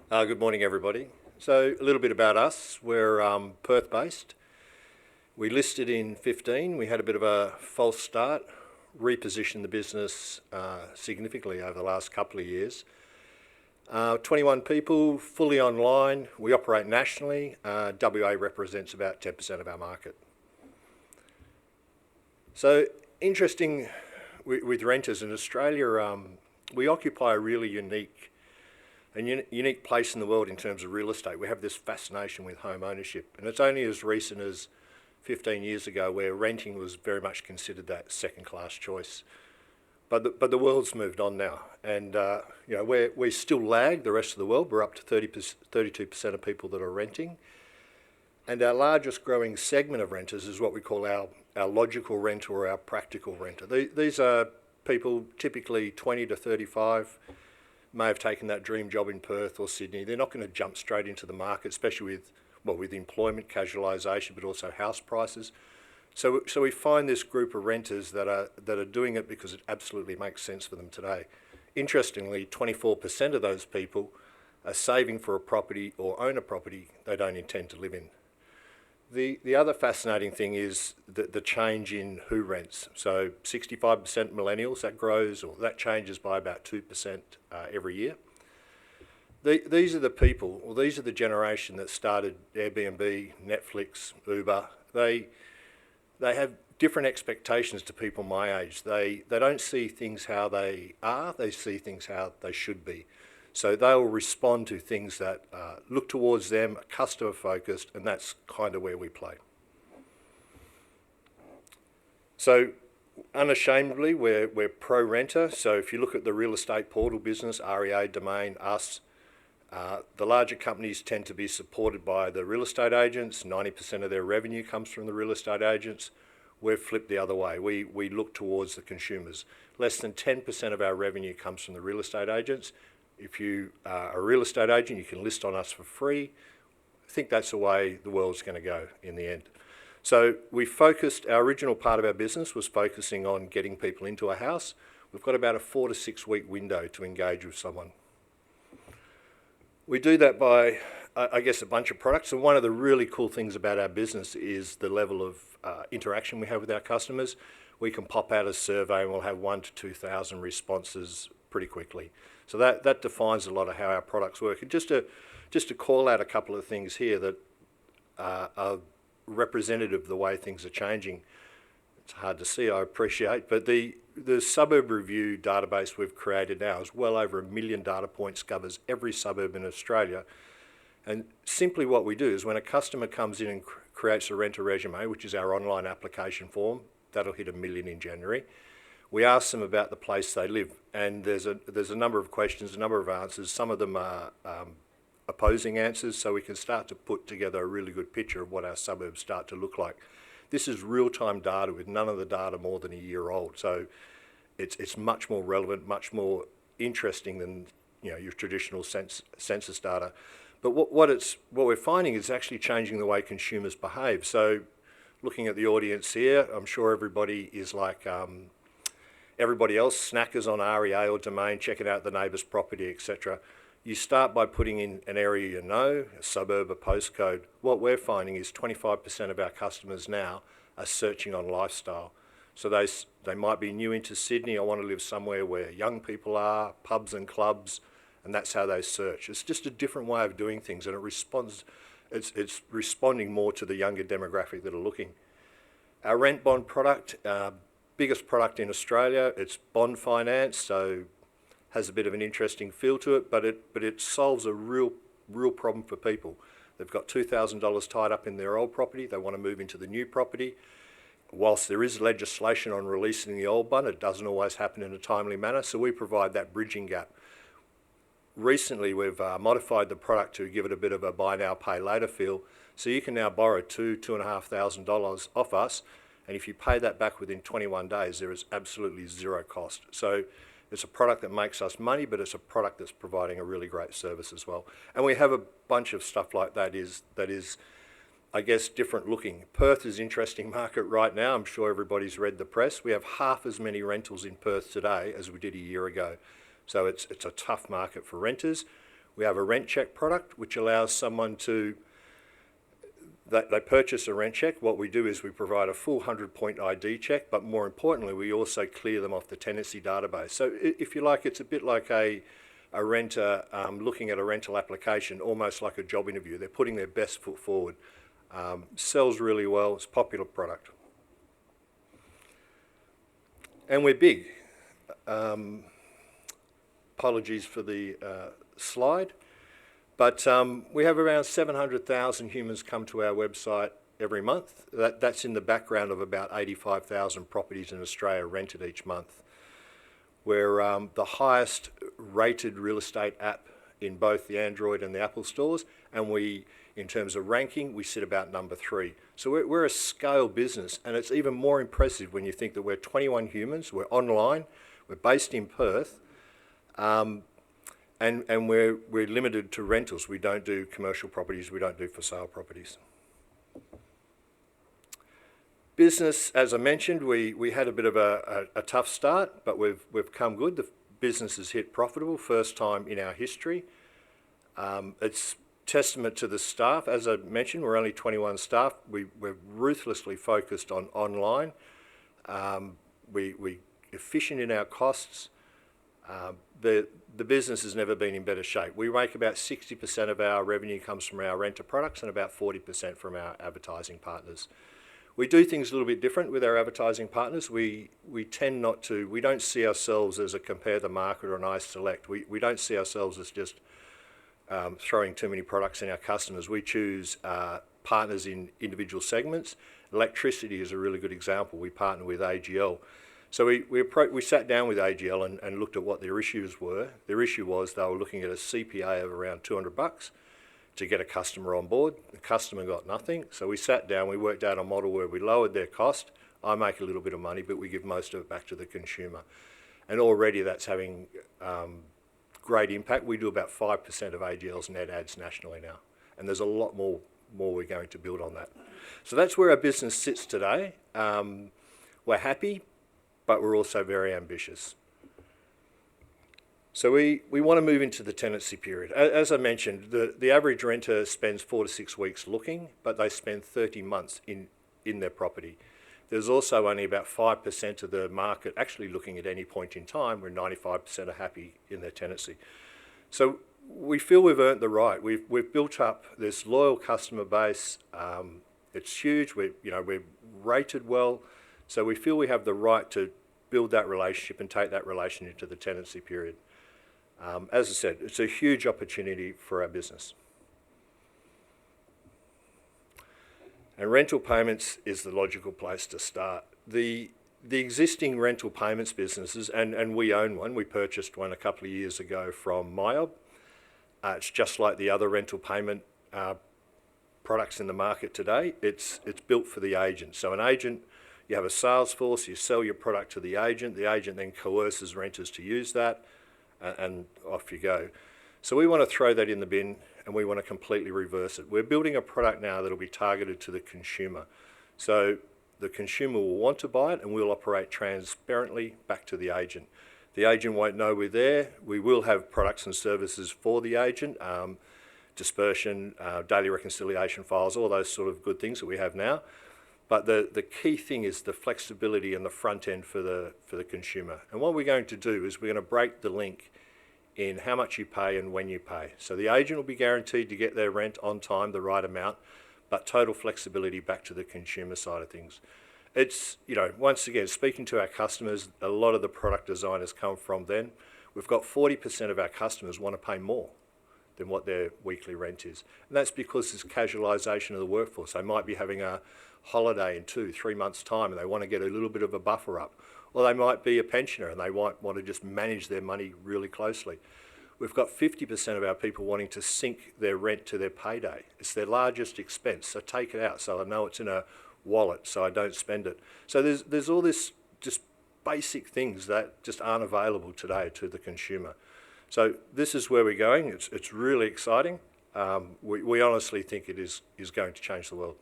Good morning, everybody. So a little bit about us. We're Perth-based. We listed in 15. We had a bit of a false start, repositioned the business significantly over the last couple of years. 21 people, fully online. We operate nationally. WA represents about 10% of our market. So interesting with renters in Australia, we occupy a really unique place in the world in terms of real estate. We have this fascination with home ownership, and it's only as recent as 15 years ago where renting was very much considered that second-class choice. But the world's moved on now, and we still lag the rest of the world. We're up to 32% of people that are renting, and our largest growing segment of renters is what we call our logical renter or our practical renter. These are people typically 20 to 35, may have taken that dream job in Perth or Sydney. They're not going to jump straight into the market, especially with employment casualisation, but also house prices. So we find this group of renters that are doing it because it absolutely makes sense for them today. Interestingly, 24% of those people are saving for a property or own a property they don't intend to live in. The other fascinating thing is the change in who rents. So 65% millennials, that changes by about 2% every year. These are the people, or these are the generation that started Airbnb, Netflix, Uber. They have different expectations to people my age. They don't see things how they are, they see things how they should be. So they'll respond to things that look towards them, customer focused, and that's kind of where we play. So unashamedly, we're pro-renter. So if you look at the real estate portal business, REA, Domain, us, the larger companies tend to be supported by the real estate agents. 90% of their revenue comes from the real estate agents. We've flipped the other way. We look towards the consumers. Less than 10% of our revenue comes from the real estate agents. If you are a real estate agent, you can list on us for free. I think that's the way the world's going to go in the end. So our original part of our business was focusing on getting people into a house. We've got about a 4 to 6 week window to engage with someone. We do that by, a bunch of products. And one of the really cool things about our business is the level of interaction we have with our customers. We can pop out a survey and we'll have 1,000 to 2,000 responses pretty quickly. So that defines a lot of how our products work. And just to call out a couple of things here that are representative of the way things are changing. It's hard to see, I appreciate, but the suburb review database we've created now is well over 1 million data points, covers every suburb in Australia. And simply what we do is when a customer comes in and creates a renter resume, which is our online application form, that'll hit 1 million in January. We ask them about the place they live, and there's a number of questions, a number of answers. Some of them are opposing answers, so we can start to put together a really good picture of what our suburbs start to look like. This is real-time data with none of the data more than a year old, so it's much more relevant, much more interesting than your traditional census data. But what we're finding is actually changing the way consumers behave. So looking at the audience here, I'm sure everybody is like everybody else, snackers on REA or Domain, checking out the neighbour's property, etc. You start by putting in an area you know, a suburb, a postcode. What we're finding is 25% of our customers now are searching on lifestyle. So they might be new into Sydney. I want to live somewhere where young people are, pubs and clubs, and that's how they search. It's just a different way of doing things, and it's responding more to the younger demographic that are looking. Our rent bond product, biggest product in Australia. It's bond finance, so has a bit of an interesting feel to it, but it solves a real problem for people. They've got $2,000 tied up in their old property. They want to move into the new property. Whilst there is legislation on releasing the old one, it doesn't always happen in a timely manner, so we provide that bridging gap. Recently, we've modified the product to give it a bit of a buy now, pay later feel, so you can now borrow $2,500 off us, and if you pay that back within 21 days, there is absolutely zero cost. So it's a product that makes us money, but it's a product that's providing a really great service as well. And we have a bunch of stuff like that is, I guess, different looking. Perth is an interesting market right now. I'm sure everybody's read the press. We have half as many rentals in Perth today as we did a year ago. So it's a tough market for renters. We have a rent check product, which allows someone to, they purchase a rent check. What we do is we provide a full 100-point ID check, but more importantly, we also clear them off the tenancy database. So if you like, it's a bit like a renter looking at a rental application, almost like a job interview. They're putting their best foot forward. Sells really well. It's a popular product. And we're big. Apologies for the slide. But we have around 700,000 humans come to our website every month. That's in the background of about 85,000 properties in Australia rented each month. We're the highest rated real estate app in both the Android and the Apple stores, and we, in terms of ranking, we sit about number 3. So we're a scale business, and it's even more impressive when you think that we're 21 humans, we're online, we're based in Perth, and we're limited to rentals. We don't do commercial properties, we don't do for sale properties. Business, as I mentioned, we had a bit of a tough start, but we've come good. The business has hit profitable, first time in our history. It's testament to the staff. As I mentioned, we're only 21 staff. We're ruthlessly focused on online. We're efficient in our costs. The business has never been in better shape. We make about 60% of our revenue comes from our renter products and about 40% from our advertising partners. We do things a little bit different with our advertising partners. We tend not to, we don't see ourselves as a compare the market or an I select. We don't see ourselves as just throwing too many products in our customers. We choose partners in individual segments. Electricity is a really good example. We partner with AGL. So we sat down with AGL and looked at what their issues were. Their issue was they were looking at a CPA of around $200 to get a customer on board. The customer got nothing. So we sat down, we worked out a model where we lowered their cost. I make a little bit of money, but we give most of it back to the consumer. And already that's having great impact. We do about 5% of AGL's net ads nationally now. And there's a lot more we're going to build on that. So that's where our business sits today. We're happy, but we're also very ambitious. So we want to move into the tenancy period. As I mentioned, the average renter spends 4 to 6 weeks looking, but they spend 30 months in their property. There's also only about 5% of the market actually looking at any point in time, where 95% are happy in their tenancy. So we feel we've earned the right. We've built up this loyal customer base. It's huge. We're rated well. So we feel we have the right to build that relationship and take that relationship into the tenancy period. As I said, it's a huge opportunity for our business. And rental payments is the logical place to start. The existing rental payments businesses, and we own one, we purchased one a couple of years ago from MyOb. It's just like the other rental payment products in the market today. It's built for the agent. So an agent, you have a sales force, you sell your product to the agent then coerces renters to use that, and off you go. So we want to throw that in the bin and we want to completely reverse it. We're building a product now that will be targeted to the consumer. So the consumer will want to buy it and we'll operate transparently back to the agent. The agent won't know we're there. We will have products and services for the agent, dispersion, daily reconciliation files, all those sort of good things that we have now. But the key thing is the flexibility and the front end for the consumer. And what we're going to do is we're going to break the link in how much you pay and when you pay. So the agent will be guaranteed to get their rent on time, the right amount, but total flexibility back to the consumer side of things. It's, once again, speaking to our customers, a lot of the product design has come from them. We've got 40% of our customers want to pay more than what their weekly rent is. And that's because there's casualisation of the workforce. They might be having a holiday in 2-3 months' time and they want to get a little bit of a buffer up. Or they might be a pensioner and they might want to just manage their money really closely. We've got 50% of our people wanting to sync their rent to their payday. It's their largest expense, so take it out so I know it's in a wallet so I don't spend it. So there's all this just basic things that just aren't available today to the consumer. So this is where we're going. It's really exciting. We honestly think it is going to change the world.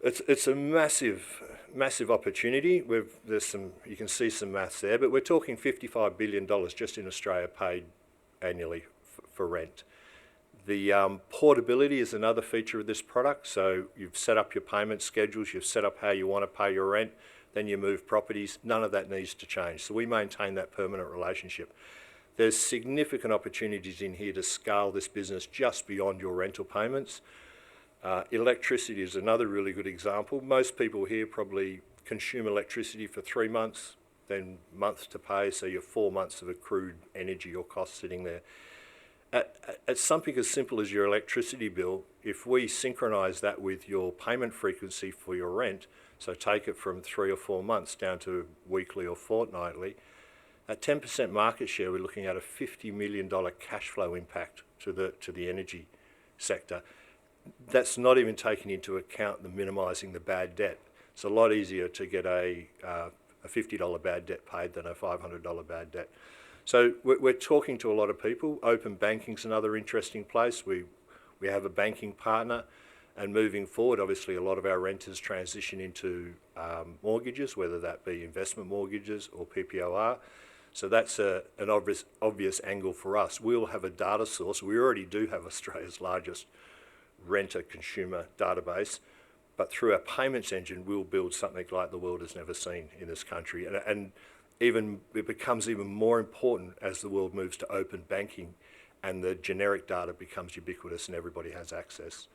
It's a massive massive opportunity. You can see some maths there, but we're talking $55 billion just in Australia paid annually for rent. The portability is another feature of this product. So you've set up your payment schedules, you've set up how you want to pay your rent, then you move properties. None of that needs to change. So we maintain that permanent relationship. There's significant opportunities in here to scale this business just beyond your rental payments. Electricity is another really good example. Most people here probably consume electricity for 3 months, then months to pay, so you're 4 months of accrued energy or cost sitting there. At something as simple as your electricity bill, if we synchronise that with your payment frequency for your rent, so take it from 3 or 4 months down to weekly or fortnightly, at 10% market share, we're looking at a $50 million cash flow impact to the energy sector. That's not even taking into account the minimising the bad debt. It's a lot easier to get a $50 bad debt paid than a $500 bad debt. So we're talking to a lot of people. Open banking's another interesting place. We have a banking partner, and moving forward, obviously, a lot of our renters transition into mortgages, whether that be investment mortgages or PPOR. So that's an obvious angle for us. We'll have a data source. We already do have Australia's largest renter-consumer database, but through our payments engine, we'll build something like the world has never seen in this country. And it becomes even more important as the world moves to open banking and the generic data becomes ubiquitous and everybody has access.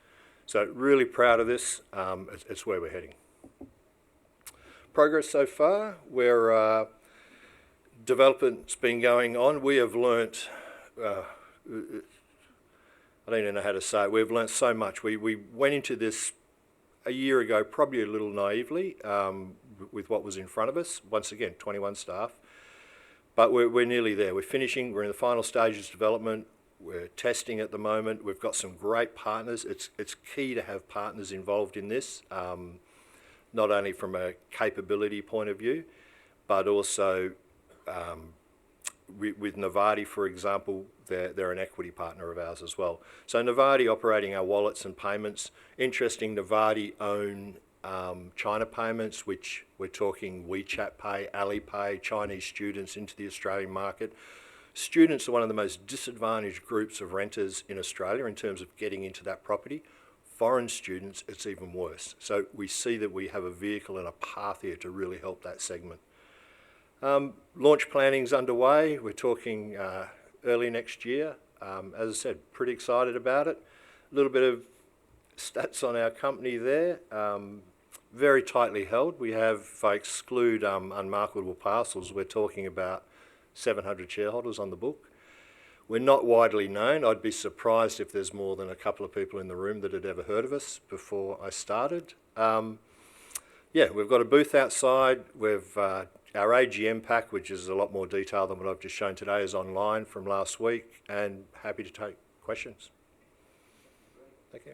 So really proud of this. It's where we're heading. Progress so far, where development's been going on. We have learnt, I don't even know how to say it, we've learnt so much. We went into this a year ago, probably a little naively, with what was in front of us. Once again, 21 staff. But we're nearly there. We're finishing. We're in the final stages of development. We're testing at the moment. We've got some great partners. It's key to have partners involved in this, not only from a capability point of view, but also with Novarti, for example, they're an equity partner of ours as well. So Novarti operating our wallets and payments. Interesting, Novarti own China payments, which we're talking WeChat Pay, Alipay, Chinese students into the Australian market. Students are one of the most disadvantaged groups of renters in Australia in terms of getting into that property. Foreign students, it's even worse. So we see that we have a vehicle and a path here to really help that segment. Launch planning's underway. We're talking early next year. As I said, pretty excited about it. A little bit of stats on our company there. Very tightly held. We have, if I exclude unmarketable parcels, we're talking about 700 shareholders on the book. We're not widely known. I'd be surprised if there's more than a couple of people in the room that had ever heard of us before I started. Yeah, we've got a booth outside. We've our AGM pack, which is a lot more detail than what I've just shown today, is online from last week, and happy to take questions. Thank you.